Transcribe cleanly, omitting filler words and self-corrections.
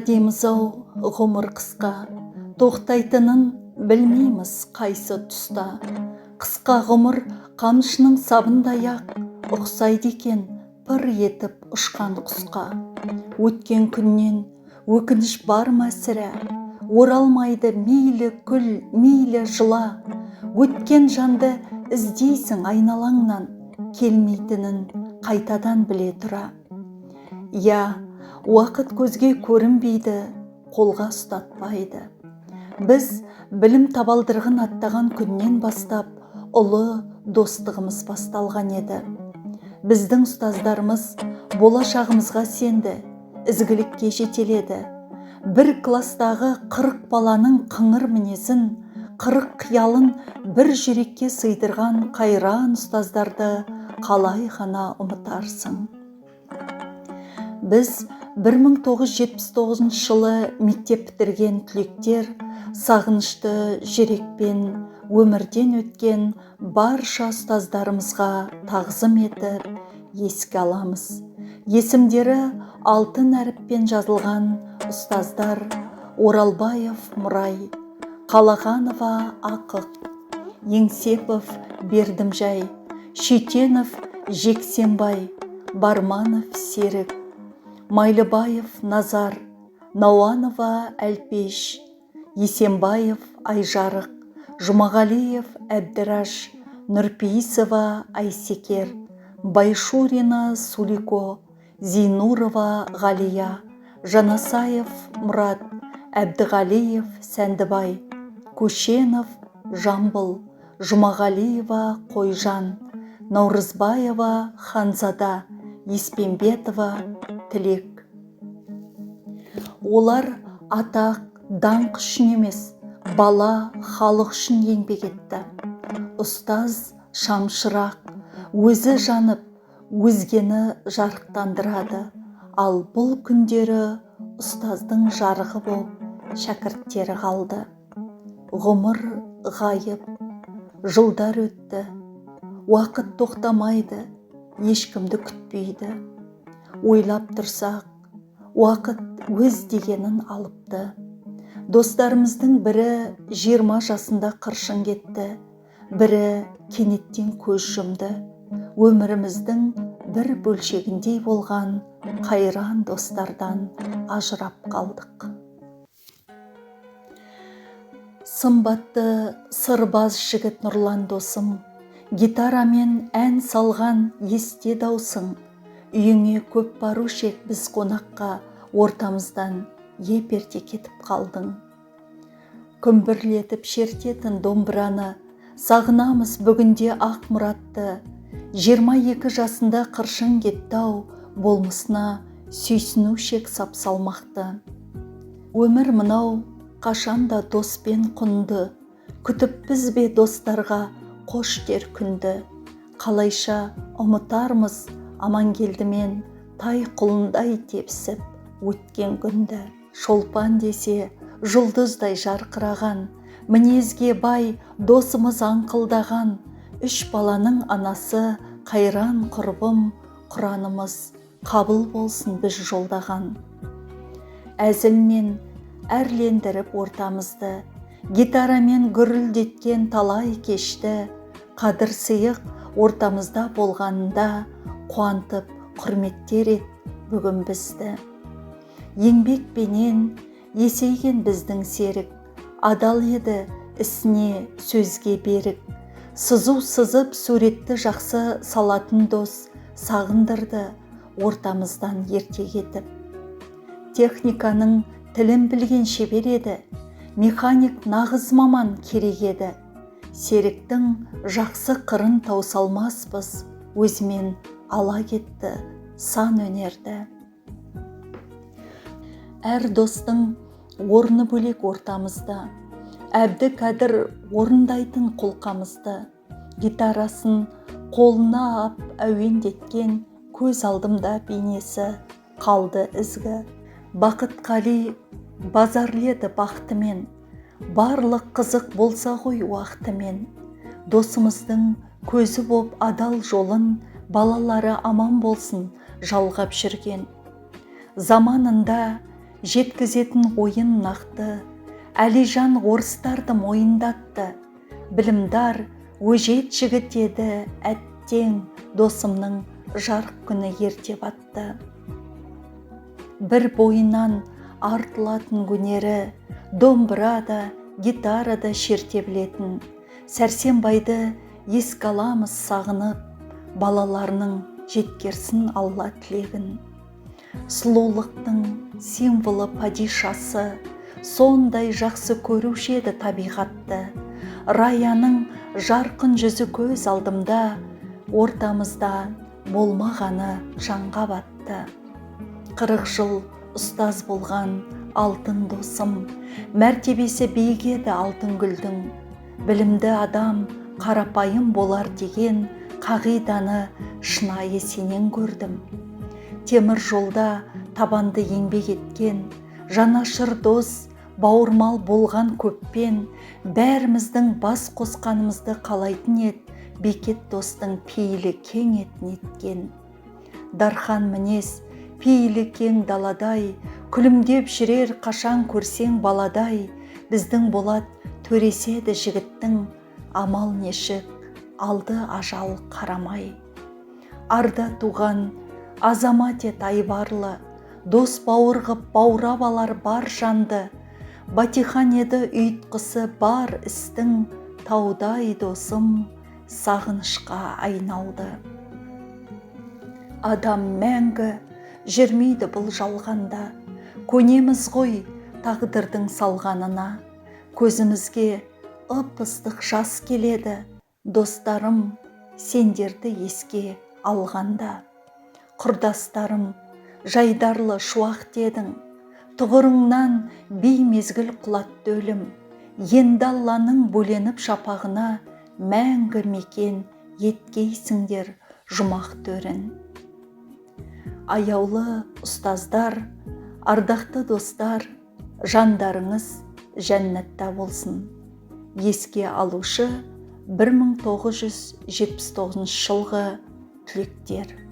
дейміз-ау, ғұмыр қысқа, тоқтайтынын білмейміз қайсы тұста. Қысқа ғұмыр қамшының сабындай-ақ ұқсайды екен пыр етіп ұшқан құсқа. Өткен күннен өкініш бар ма сірә, оралмайды мейлі күл, мейлі жыла. Өткен жанды іздейсің айналаңнан, келмейтінін қайтадан біле тұра. Я, уақыт көзге көрінбейді, қолға ұстатпайды. Біз білім табалдырығын аттаған күннен бастап ұлы достығымыз басталған еді. Біздің ұстаздарымыз болашағымызға сенді, ізгілікке жетеледі. Бір кластағы 40 баланың қыңыр мінезін, 40 қиялын бір жүрекке сыйдырған қайран ұстаздарды қалай ғана ұмытарсың. Біз 1979 жылы мектеп бітірген түлектер, сағынышты жүрекпен өмірден өткен барша ұстаздарымызға тағзым етіп еске аламыз. Есімдері алтын әріппен жазылған ұстаздар: Оралбаев Мұрай, Қалағанова Ақық, Еңсепов Бердімжай, Шүйтенов Жексенбай, Барманов Серік, Майлыбаев Назар, Науанова Әлпеш, Есенбаев Айжарық, Жұмағалиев Әбдіраш, Нұрпейісова Айсекер, Байшурина Сулико, Зейнурова Ғалия, Жанасаев Мұрат, Әбдіғалиев Сәндібай, Көшенов Жамбыл, Жұмағалиева Қойжан, Наурызбаева Ханзада, Еспенбетова Тілек. Олар атақ, даңқ үшін емес, бала, халық үшін еңбек етті. Ұстаз шамшырақ, өзі жанып, өзгені жарықтандырады. Ал бұл күндері ұстаздың жарығы болып шәкірттері қалды. Ғұмыр ғайып, жылдар өтті, уақыт тоқтамайды, ешкімді күтпейді. Ойлап тұрсақ, уақыт өз дегенін алыпты. Достарымыздың бірі 20 жасында қыршын кетті, бірі кенеттен көз жұмды. Өміріміздің бір бөлшегіндей болған қайран достардан ажырап қалдық. Сымбатты сырбаз жігіт Нұрлан досым, гитарамен ән салған есте даусың. Үйіңе көп барушы ек біз қонаққа, ортамыздан еперте кетіп қалдың. Күмбірлетіп шертетін домбыраны, сағынамыз бүгінде ақ мұратты. 22 жасында қыршын кетті-ау, болмысына сүйсіну шек сап салмақты. Өмір мынау қашанда доспен құнды, күтіп біз бе достарға қош дер күнді. Қалайша ұмытармыз Амангелдімен тай құлындай тепсіп өткен күнді. Шолпан десе жұлдыздай жарқыраған, мінезге бай досымыз аңқылдаған. 3 баланың анасы қайран құрбым, құранымыз қабыл болсын біз жолдаған. Әзілмен әрлендіріп ортамызды, гитарамен гүрілдеткен талай кешті. Қадір сыйық ортамызда болғанында, қуантып құрметтер ет бүгін бізді. Еңбекпенен есейген біздің серік, адал еді ісіне сөзге берік. Сызу сызып суретті жақсы салатын дос сағындырды ортамыздан ерте кетіп. Техниканың тілін білген шебер еді, механик нағыз маман керек еді. Серіктің жақсы қырын таусалмаспыз, өзімен ала кетті сан өнерді. Әр достың орны бөлек ортамызда, Әбді Кәдір орындайтын қолқамызды. Гитарасын қолына ап әуендеткен көз алдымда бейнесі қалды ізгі. Бақытқали базарледі бақтымен, барлық қызық болса ғой уақытымен. Досымыздың көзі боп адал жолын, балалары аман болсын жалғап жүрген. Заманында жеткізетін ойын нақты, Әлижан орыстарды мойындатты. Білімдар өжет жігіт еді, әттең досымның жарық күні ерте батты. Бір бойынан артылатын өнері, домбырада, гитарада шерте білетін, Сәрсенбайды еске аламыз сағынып, балаларының жеткерсін Алла тілегін. Сұлулықтың символы падишасы, сондай жақсы көруші еді табиғатты. Раяның жарқын жүзі көз алдымда, ортамызда болмағаны жанға батты. 40 жыл ұстаз болған алтын досым, мәртебесі биік еді алтын гүлдің. Білімді адам қарапайым болар деген қағиданы шынайы сенен көрдім. Темір жолда табанды еңбек еткен, жанашыр дос, бауырмал болған көппен, бәріміздің бас қосқанымызды қалайтын ет, бекет достың пейілі кең ет неткен. Дархан мінез, пейілі кең даладай, күлімдеп жүрер қашан көрсең баладай, біздің болат төреседі жігіттің, амал нешік, алды ажал қарамай. Арда туған азамат ет айбарлы, дос бауыр ғып баурап алар бар жанды, батихан еді ұйтқысы бар істің, таудай досым сағынышқа айналды. Адам мәңгі жүрмейді бұл жалғанда, көнеміз ғой тағдырдың салғанына. Көзімізге ып-ыстық жас келеді, достарым сендерді еске алғанда. Құрдастарым жайдарлы шуақ дедің, тұғырыңнан бей мезгіл құлатты өлім. Енді Алланың бөленіп шапағына, мәңгі мекен еткейсіңдер жұмақ төрін. Аяулы ұстаздар, ардақты достар, жандарыңыз жәннатта болсын. Еске алушы 1979 жылғы түлектер.